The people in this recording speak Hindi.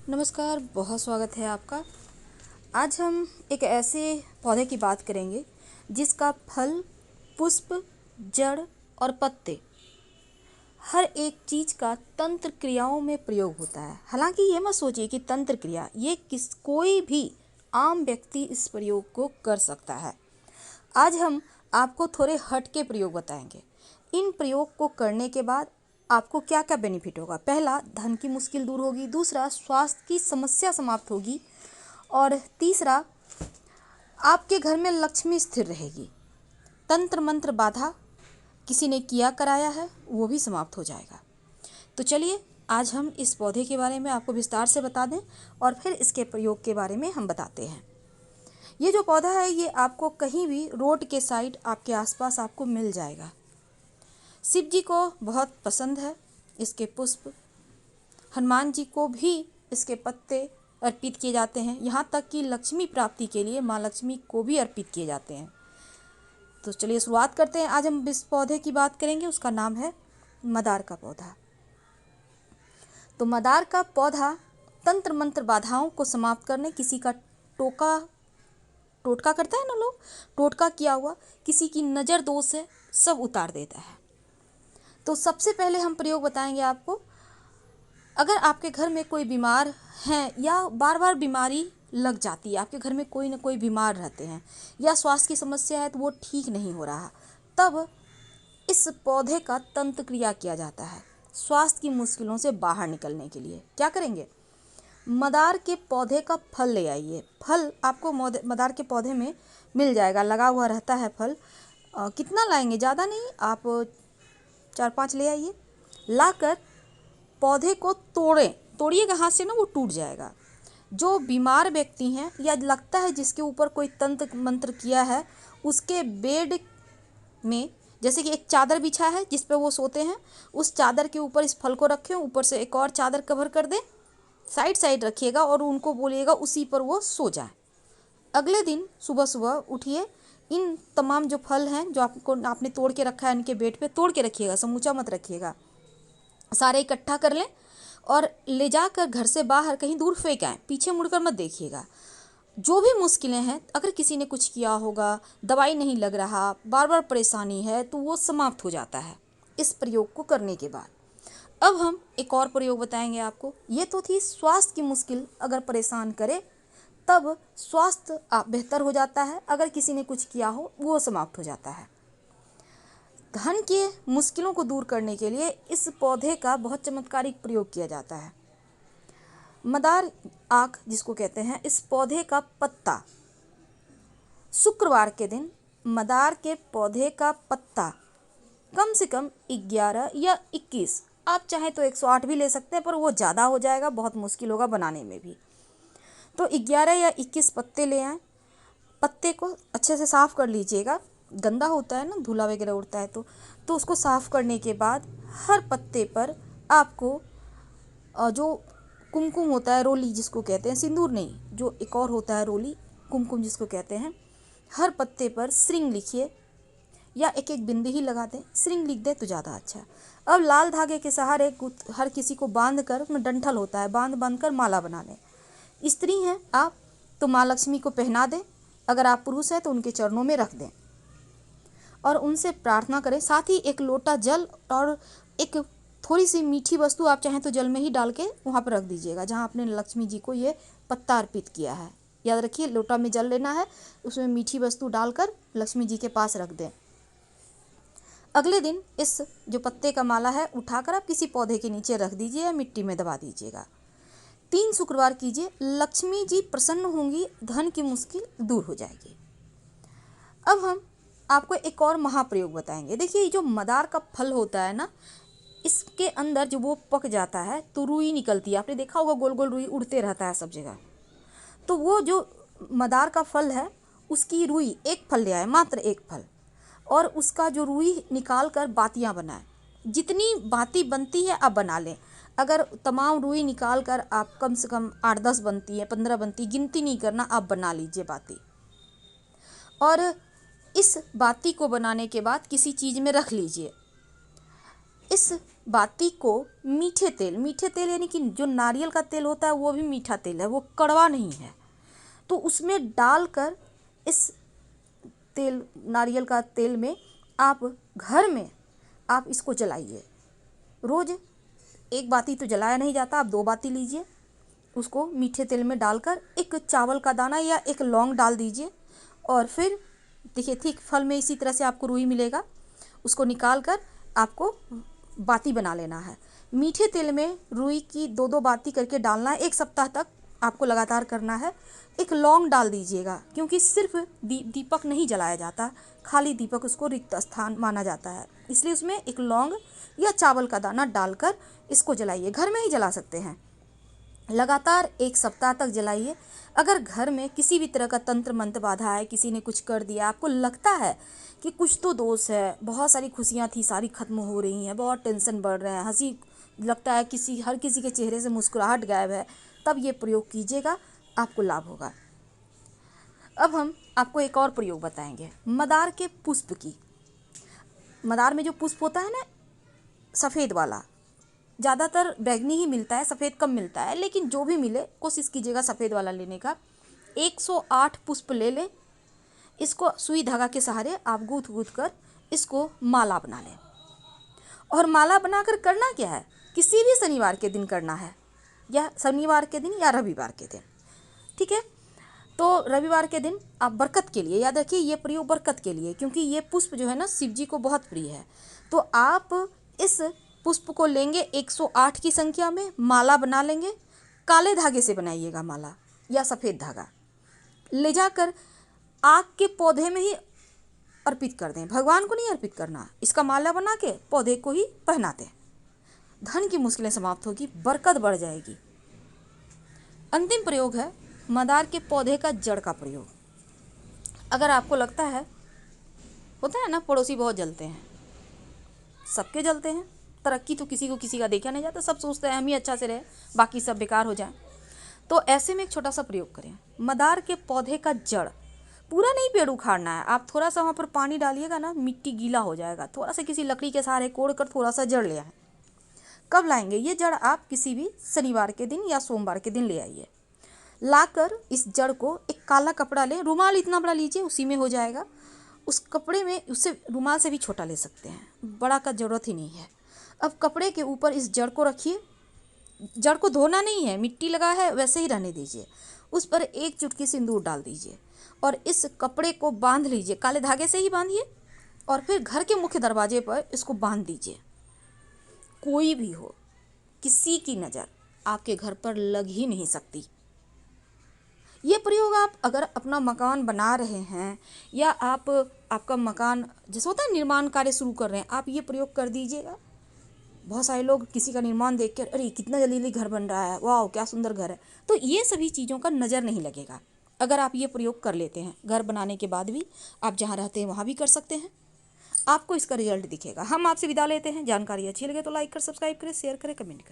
नमस्कार, बहुत स्वागत है आपका। आज हम एक ऐसे पौधे की बात करेंगे जिसका फल, पुष्प, जड़ और पत्ते हर एक चीज़ का तंत्र क्रियाओं में प्रयोग होता है। हालांकि ये मत सोचिए कि तंत्र क्रिया ये कोई भी आम व्यक्ति इस प्रयोग को कर सकता है। आज हम आपको थोड़े हटके प्रयोग बताएंगे। इन प्रयोग को करने के बाद आपको क्या क्या बेनिफिट होगा। पहला, धन की मुश्किल दूर होगी। दूसरा, स्वास्थ्य की समस्या समाप्त होगी। और तीसरा, आपके घर में लक्ष्मी स्थिर रहेगी। तंत्र मंत्र बाधा किसी ने किया कराया है वो भी समाप्त हो जाएगा। तो चलिए आज हम इस पौधे के बारे में आपको विस्तार से बता दें और फिर इसके प्रयोग के बारे में हम बताते हैं। ये जो पौधा है ये आपको कहीं भी रोड के साइड आपके आसपास आपको मिल जाएगा। शिव जी को बहुत पसंद है इसके पुष्प। हनुमान जी को भी इसके पत्ते अर्पित किए जाते हैं। यहाँ तक कि लक्ष्मी प्राप्ति के लिए माँ लक्ष्मी को भी अर्पित किए जाते हैं। तो चलिए शुरुआत करते हैं। आज हम इस पौधे की बात करेंगे, उसका नाम है मदार का पौधा। तो मदार का पौधा तंत्र मंत्र बाधाओं को समाप्त करने, किसी का टोटका करता है ना लोग, टोटका किया हुआ, किसी की नज़र दोष है, सब उतार देता है। तो सबसे पहले हम प्रयोग बताएंगे आपको। अगर आपके घर में कोई बीमार है या बार बार बीमारी लग जाती है, आपके घर में कोई ना कोई बीमार रहते हैं या स्वास्थ्य की समस्या है तो वो ठीक नहीं हो रहा, तब इस पौधे का तंत्र क्रिया किया जाता है स्वास्थ्य की मुश्किलों से बाहर निकलने के लिए। क्या करेंगे, मदार के पौधे का फल ले आइए। फल आपको मदार के पौधे में मिल जाएगा, लगा हुआ रहता है फल। कितना लाएंगे, ज़्यादा नहीं, आप 4-5 ले आइए। लाकर पौधे को तोड़िएगा हाथ से ना, वो टूट जाएगा। जो बीमार व्यक्ति हैं या लगता है जिसके ऊपर कोई तंत्र मंत्र किया है, उसके बेड में जैसे कि एक चादर बिछा है जिस पे वो सोते हैं, उस चादर के ऊपर इस फल को रखें, ऊपर से एक और चादर कवर कर दें, साइड साइड रखिएगा और उनको बोलिएगा उसी पर वो सो जाए। अगले दिन सुबह सुबह उठिए, इन तमाम जो फल हैं जो आपने तोड़ के रखा है, इनके बेड पे तोड़ के रखिएगा, समूचा मत रखिएगा, सारे इकट्ठा कर लें और ले जाकर घर से बाहर कहीं दूर फेंक आएँ। पीछे मुड़कर मत देखिएगा। जो भी मुश्किलें हैं, अगर किसी ने कुछ किया होगा, दवाई नहीं लग रहा, बार बार परेशानी है, तो वो समाप्त हो जाता है इस प्रयोग को करने के बाद। अब हम एक और प्रयोग बताएंगे आपको। ये तो थी स्वास्थ्य की मुश्किल, अगर परेशान करे तब स्वास्थ्य बेहतर हो जाता है, अगर किसी ने कुछ किया हो वो समाप्त हो जाता है। धन के मुश्किलों को दूर करने के लिए इस पौधे का बहुत चमत्कारिक प्रयोग किया जाता है। मदार आक जिसको कहते हैं, इस पौधे का पत्ता शुक्रवार के दिन मदार के पौधे का पत्ता कम से कम 11 या 21, आप चाहें तो 108 भी ले सकते हैं, पर वो ज़्यादा हो जाएगा, बहुत मुश्किल होगा बनाने में भी। तो 11 या 21 पत्ते ले आएँ। पत्ते को अच्छे से साफ़ कर लीजिएगा, गंदा होता है ना, धूला वगैरह उड़ता है तो उसको साफ़ करने के बाद हर पत्ते पर आपको जो कुमकुम होता है, रोली जिसको कहते हैं, सिंदूर नहीं, जो एक और होता है रोली, कुमकुम जिसको कहते हैं, हर पत्ते पर श्रृंग लिखिए या एक एक बिंदी ही लगा दें, श्रृंग लिख दें तो ज़्यादा अच्छा। अब लाल धागे के सहारे हर किसी को बांध कर, उसमें डंठल होता है, बांध कर माला बना लें। स्त्री हैं आप तो माँ लक्ष्मी को पहना दें, अगर आप पुरुष हैं तो उनके चरणों में रख दें और उनसे प्रार्थना करें। साथ ही एक लोटा जल और एक थोड़ी सी मीठी वस्तु, आप चाहें तो जल में ही डाल के वहाँ पर रख दीजिएगा जहाँ आपने लक्ष्मी जी को ये पत्ता अर्पित किया है। याद रखिए, लोटा में जल लेना है, उसमें मीठी वस्तु डालकर लक्ष्मी जी के पास रख दें। अगले दिन इस जो पत्ते का माला है उठाकर आप किसी पौधे के नीचे रख दीजिए या मिट्टी में दबा दीजिएगा। 3 शुक्रवार कीजिए, लक्ष्मी जी प्रसन्न होंगी, धन की मुश्किल दूर हो जाएगी। अब हम आपको एक और महाप्रयोग बताएंगे। देखिए, ये जो मदार का फल होता है ना, इसके अंदर जो वो पक जाता है तो रुई निकलती है। आपने देखा होगा गोल गोल रुई उड़ते रहता है सब जगह। तो वो जो मदार का फल है उसकी रुई, एक फल ले आए, मात्र एक फल, और उसका जो रुई निकाल कर बातियाँ बनाएं। जितनी बाती बनती है आप बना लें। अगर तमाम रुई निकाल कर आप कम से कम 8-10 बनती है, 15 बनती, गिनती नहीं करना, आप बना लीजिए बाती। और इस बाती को बनाने के बाद किसी चीज़ में रख लीजिए। इस बाती को मीठे तेल यानी कि जो नारियल का तेल होता है वो भी मीठा तेल है, वो कड़वा नहीं है, तो उसमें डालकर इस तेल, नारियल का तेल में आप घर में आप इसको जलाइए। रोज़ एक बाती तो जलाया नहीं जाता, आप 2 बाती लीजिए, उसको मीठे तेल में डालकर एक चावल का दाना या एक लौंग डाल दीजिए, और फिर देखिए ठीक फल में इसी तरह से आपको रुई मिलेगा। उसको निकाल कर आपको बाती बना लेना है। मीठे तेल में रुई की 2-2 बाती करके डालना है। 1 सप्ताह तक आपको लगातार करना है। एक लौंग डाल दीजिएगा, क्योंकि सिर्फ दीपक नहीं जलाया जाता, खाली दीपक उसको रिक्त स्थान माना जाता है, इसलिए उसमें एक लौंग या चावल का दाना डालकर इसको जलाइए। घर में ही जला सकते हैं। लगातार 1 सप्ताह तक जलाइए। अगर घर में किसी भी तरह का तंत्र मंत्र बाधा है, किसी ने कुछ कर दिया, आपको लगता है कि कुछ तो दोष है, बहुत सारी खुशियाँ थी सारी खत्म हो रही हैं, बहुत टेंशन बढ़ रहे हैं, हंसी लगता है हर किसी के चेहरे से मुस्कुराहट गायब है, तब ये प्रयोग कीजिएगा, आपको लाभ होगा। अब हम आपको एक और प्रयोग बताएंगे, मदार के पुष्प की। मदार में जो पुष्प होता है ना, सफ़ेद वाला, ज़्यादातर बैगनी ही मिलता है, सफ़ेद कम मिलता है, लेकिन जो भी मिले कोशिश कीजिएगा सफ़ेद वाला लेने का। 108 पुष्प ले लें, इसको सुई धागा के सहारे आप गूँथ गूँथ कर इसको माला बना लें। और माला बनाकर करना क्या है, किसी भी शनिवार के दिन करना है, या शनिवार के दिन या रविवार के दिन, ठीक है। तो रविवार के दिन आप बरकत के लिए, याद रखिए ये प्रयोग बरकत के लिए, क्योंकि ये पुष्प जो है ना शिव जी को बहुत प्रिय है। तो आप इस पुष्प को लेंगे 108 की संख्या में, माला बना लेंगे। काले धागे से बनाइएगा माला या सफ़ेद धागा, ले जाकर आग के पौधे में ही अर्पित कर दें, भगवान को नहीं अर्पित करना। इसका माला बना के पौधे को ही पहना दें। धन की मुश्किलें समाप्त होगी, बरकत बढ़ जाएगी। अंतिम प्रयोग है मदार के पौधे का जड़ का प्रयोग। अगर आपको लगता है, होता है ना पड़ोसी बहुत जलते हैं, सबके जलते हैं, तरक्की तो किसी को किसी का देखा नहीं जाता, सब सोचते हैं हम ही अच्छा से रहे, बाकी सब बेकार हो जाए। तो ऐसे में एक छोटा सा प्रयोग करें, मदार के पौधे का जड़, पूरा नहीं पेड़ उखाड़ना है, आप थोड़ा सा वहाँ पर पानी डालिएगा ना, मिट्टी गीला हो जाएगा, थोड़ा सा किसी लकड़ी के सहारे कोड़ कर थोड़ा सा जड़ ले आए। कब लाएंगे ये जड़, आप किसी भी शनिवार के दिन या सोमवार के दिन ले आइए। लाकर इस जड़ को एक काला कपड़ा लें, रुमाल इतना बड़ा लीजिए, उसी में हो जाएगा। उस कपड़े में, उससे रुमाल से भी छोटा ले सकते हैं, बड़ा का ज़रूरत ही नहीं है। अब कपड़े के ऊपर इस जड़ को रखिए। जड़ को धोना नहीं है, मिट्टी लगा है वैसे ही रहने दीजिए। उस पर 1 चुटकी सिंदूर डाल दीजिए और इस कपड़े को बांध लीजिए, काले धागे से ही बांधिए, और फिर घर के मुख्य दरवाजे पर इसको बांध दीजिए। कोई भी हो, किसी की नज़र आपके घर पर लग ही नहीं सकती। ये प्रयोग आप अगर अपना मकान बना रहे हैं, या आपका मकान जैसे होता है निर्माण कार्य शुरू कर रहे हैं, आप ये प्रयोग कर दीजिएगा। बहुत सारे लोग किसी का निर्माण देख कर, अरे कितना जल्दी घर बन रहा है, वाह क्या सुंदर घर है, तो ये सभी चीज़ों का नज़र नहीं लगेगा अगर आप ये प्रयोग कर लेते हैं। घर बनाने के बाद भी आप जहाँ रहते हैं वहाँ भी कर सकते हैं, आपको इसका रिजल्ट दिखेगा। हम आपसे विदा लेते हैं। जानकारी अच्छी लगे तो लाइक कर, सब्सक्राइब करें, शेयर करें, कमेंट करें।